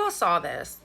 all saw this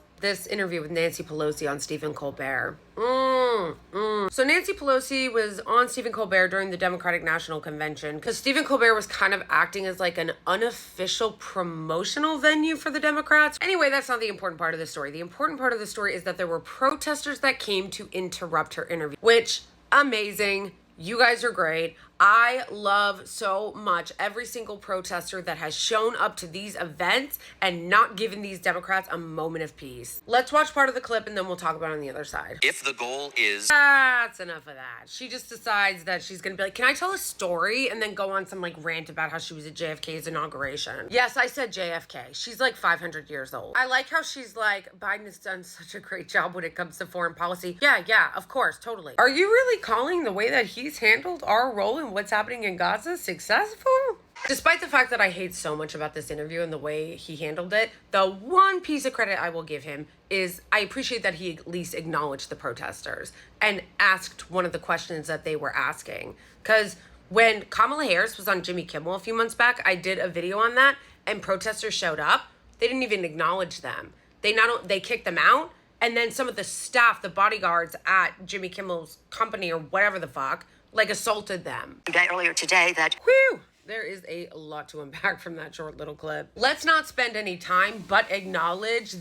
interview with Nancy Pelosi on Stephen Colbert. So Nancy Pelosi was on Stephen Colbert during the Democratic National Convention because Stephen Colbert was kind of acting as like an unofficial promotional venue for the Democrats. Anyway, that's not the important part of the story. The important part of the story is that there were protesters that came to interrupt her interview, which, amazing. You guys are great. I love so much every single protester that has shown up to these events and not given these Democrats a moment of peace. Let's watch part of the clip and then we'll talk about it on the other side. If the goal is... That's enough of that. She just decides that she's going to be like, can I tell a story? And then go on some like rant about how she was at JFK's inauguration. Yes, I said JFK. She's like 500 years old. I like how she's like, Biden has done such a great job when it comes to foreign policy. Yeah, of course, totally. Are you really calling the way that he's handled our role in what's happening in Gaza successful? Despite the fact that I hate so much about this interview and the way he handled it, the one piece of credit I will give him is I appreciate that he at least acknowledged the protesters and asked one of the questions that they were asking. Because when Kamala Harris was on Jimmy Kimmel a few months back, I did a video on that and protesters showed up. They didn't even acknowledge them. They kicked them out. And then some of the staff, the bodyguards at Jimmy Kimmel's company or whatever the fuck, like assaulted them. Earlier today that... Whew! There is a lot to unpack from that short little clip. Let's not spend any time, but acknowledge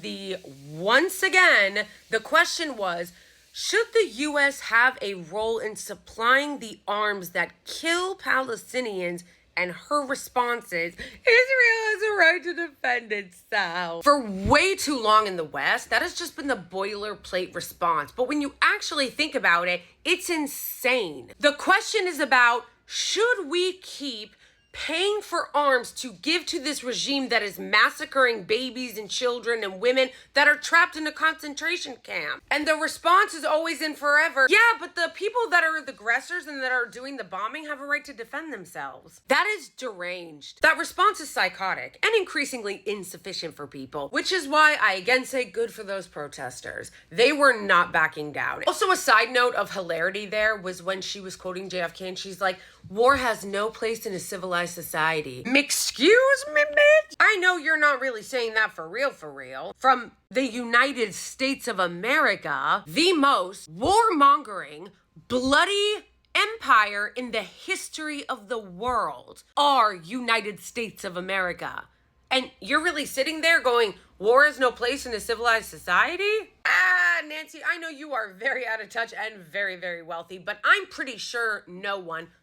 once again, the question was, should the U.S. have a role in supplying the arms that kill Palestinians? And her response is, Israel has a right to defend itself. For way too long in the West, that has just been the boilerplate response. But when you actually think about it, it's insane. The question is about, should we keep paying for arms to give to this regime that is massacring babies and children and women that are trapped in a concentration camp? And the response is always and forever, yeah, but the people that are the aggressors and that are doing the bombing have a right to defend themselves. That is deranged. That response is psychotic and increasingly insufficient for people, which is why I again say good for those protesters. They were not backing down. Also, a side note of hilarity there was when she was quoting JFK and she's like, war has no place in a civilized society. Excuse me, bitch? I know you're not really saying that for real. From the United States of America, the most warmongering, bloody empire in the history of the world, are United States of America. And you're really sitting there going, war has no place in a civilized society? Nancy, I know you are very out of touch and very, very wealthy, but I'm pretty sure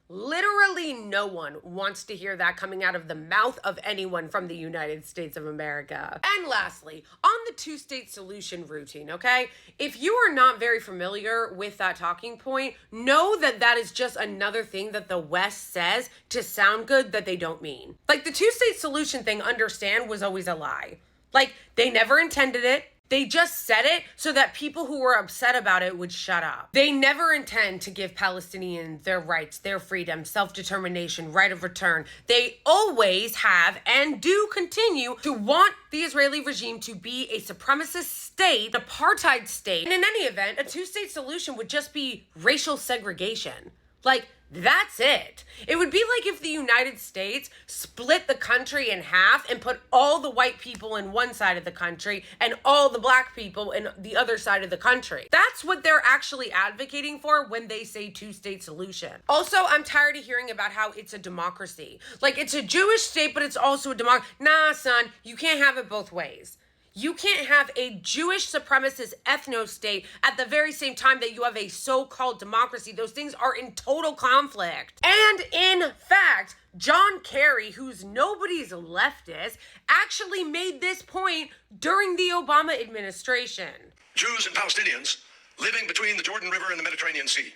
literally no one wants to hear that coming out of the mouth of anyone from the United States of America. And lastly, on the two-state solution routine, okay? If you are not very familiar with that talking point, know that that is just another thing that the West says to sound good that they don't mean. Like the two-state solution thing, understand, was always a lie. Like they never intended it. They just said it so that people who were upset about it would shut up. They never intend to give Palestinians their rights, their freedom, self-determination, right of return. They always have and do continue to want the Israeli regime to be a supremacist state, an apartheid state. And in any event, a two-state solution would just be racial segregation. Like, that's it. It would be like if the United States split the country in half and put all the white people in one side of the country and all the black people in the other side of the country. That's what they're actually advocating for when they say two-state solution. Also, I'm tired of hearing about how it's a democracy. Like, it's a Jewish state, but it's also a democracy. Nah, son, you can't have it both ways. You can't have a Jewish supremacist ethno-state at the very same time that you have a so-called democracy. Those things are in total conflict. And in fact, John Kerry, who's nobody's leftist, actually made this point during the Obama administration. Jews and Palestinians living between the Jordan River and the Mediterranean Sea.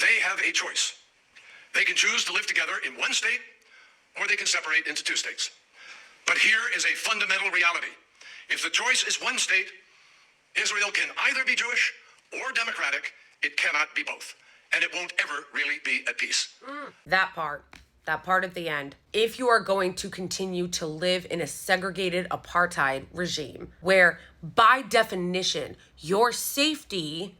They have a choice. They can choose to live together in one state, or they can separate into two states. But here is a fundamental reality. If the choice is one state, Israel can either be Jewish or democratic. It cannot be both. And it won't ever really be at peace. That part at the end. If you are going to continue to live in a segregated apartheid regime, where by definition, your safety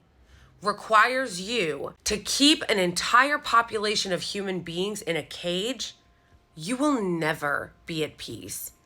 requires you to keep an entire population of human beings in a cage, you will never be at peace.